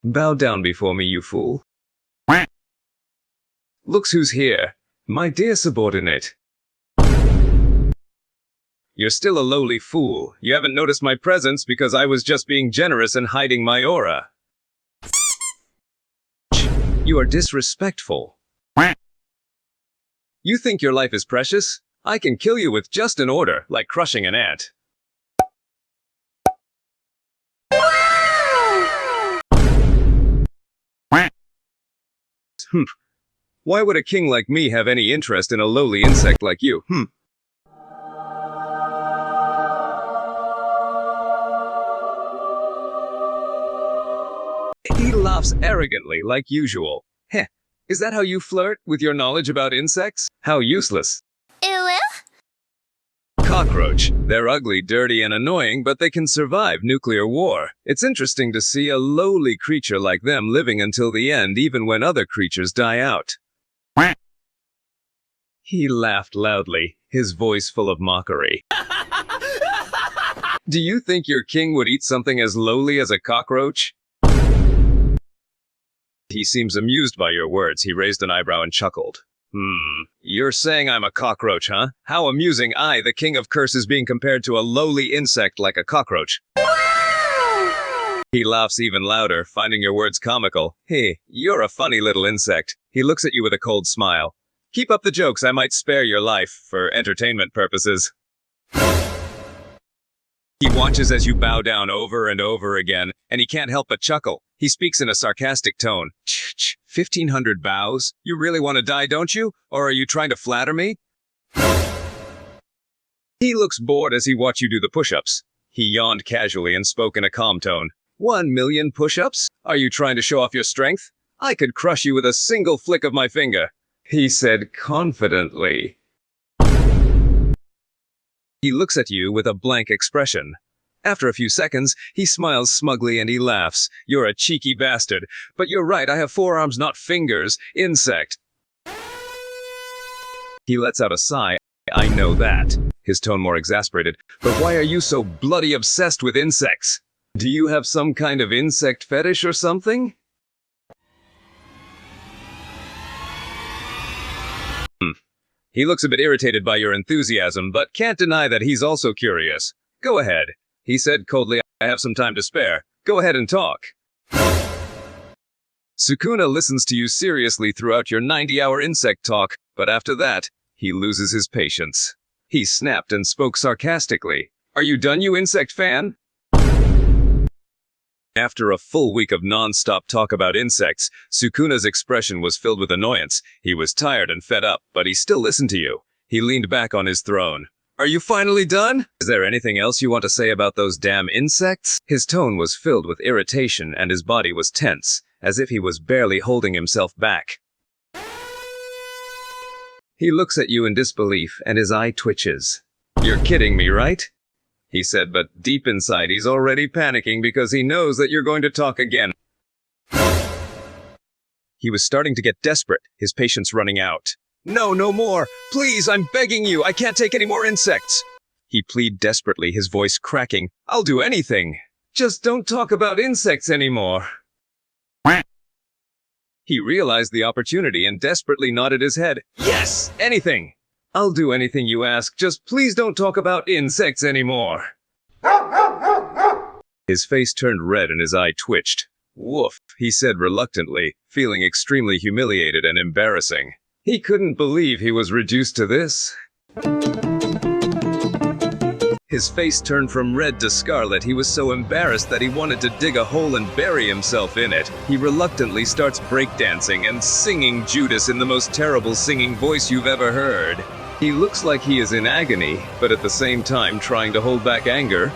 Bow down before me, you fool. Looks who's here. My dear subordinate. You're still a lowly fool. You haven't noticed my presence because I was just being generous and hiding my aura. You are disrespectful. You think your life is precious? I can kill you with just an order, like crushing an ant. Why would a king like me have any interest in a lowly insect like you? He laughs arrogantly, like usual. Heh, is that how you flirt with your knowledge about insects? How useless. Cockroach. They're ugly, dirty, and annoying, but they can survive nuclear war. It's interesting to see a lowly creature like them living until the end, even when other creatures die out. He laughed loudly, his voice full of mockery. Do you think your king would eat something as lowly as a cockroach? He seems amused by your words. He raised an eyebrow and chuckled. You're saying I'm a cockroach, huh? How amusing, I, the king of curses, being compared to a lowly insect like a cockroach. He laughs even louder, finding your words comical. Hey, you're a funny little insect. He looks at you with a cold smile. Keep up the jokes, I might spare your life, for entertainment purposes. He watches as you bow down over and over again, and he can't help but chuckle. He speaks in a sarcastic tone. 1,500 bows? You really want to die, don't you? Or are you trying to flatter me? He looks bored as he watches you do the push-ups. He yawned casually and spoke in a calm tone. 1,000,000 push-ups? Are you trying to show off your strength? I could crush you with a single flick of my finger, he said confidently. He looks at you with a blank expression. After a few seconds, he smiles smugly and he laughs. You're a cheeky bastard. But you're right, I have forearms, not fingers. Insect. He lets out a sigh. I know that. His tone more exasperated. But why are you so bloody obsessed with insects? Do you have some kind of insect fetish or something? He looks a bit irritated by your enthusiasm, but can't deny that he's also curious. Go ahead. He said coldly, I have some time to spare. Go ahead and talk. Sukuna listens to you seriously throughout your 90-hour insect talk, but after that, he loses his patience. He snapped and spoke sarcastically. Are you done, you insect fan? After a full week of non-stop talk about insects, Sukuna's expression was filled with annoyance. He was tired and fed up, but he still listened to you. He leaned back on his throne. Are you finally done? Is there anything else you want to say about those damn insects? His tone was filled with irritation and his body was tense, as if he was barely holding himself back. He looks at you in disbelief and his eye twitches. You're kidding me, right? He said, but deep inside he's already panicking because he knows that you're going to talk again. He was starting to get desperate, his patience running out. No, no more! Please, I'm begging you! I can't take any more insects! He pleaded desperately, his voice cracking. I'll do anything! Just don't talk about insects anymore! He realized the opportunity and desperately nodded his head. Yes! Anything! I'll do anything you ask, just please don't talk about insects anymore! His face turned red and his eye twitched. Woof, he said reluctantly, feeling extremely humiliated and embarrassing. He couldn't believe he was reduced to this. His face turned from red to scarlet. He was so embarrassed that he wanted to dig a hole and bury himself in it. He reluctantly starts breakdancing and singing Judas in the most terrible singing voice you've ever heard. He looks like he is in agony, but at the same time trying to hold back anger.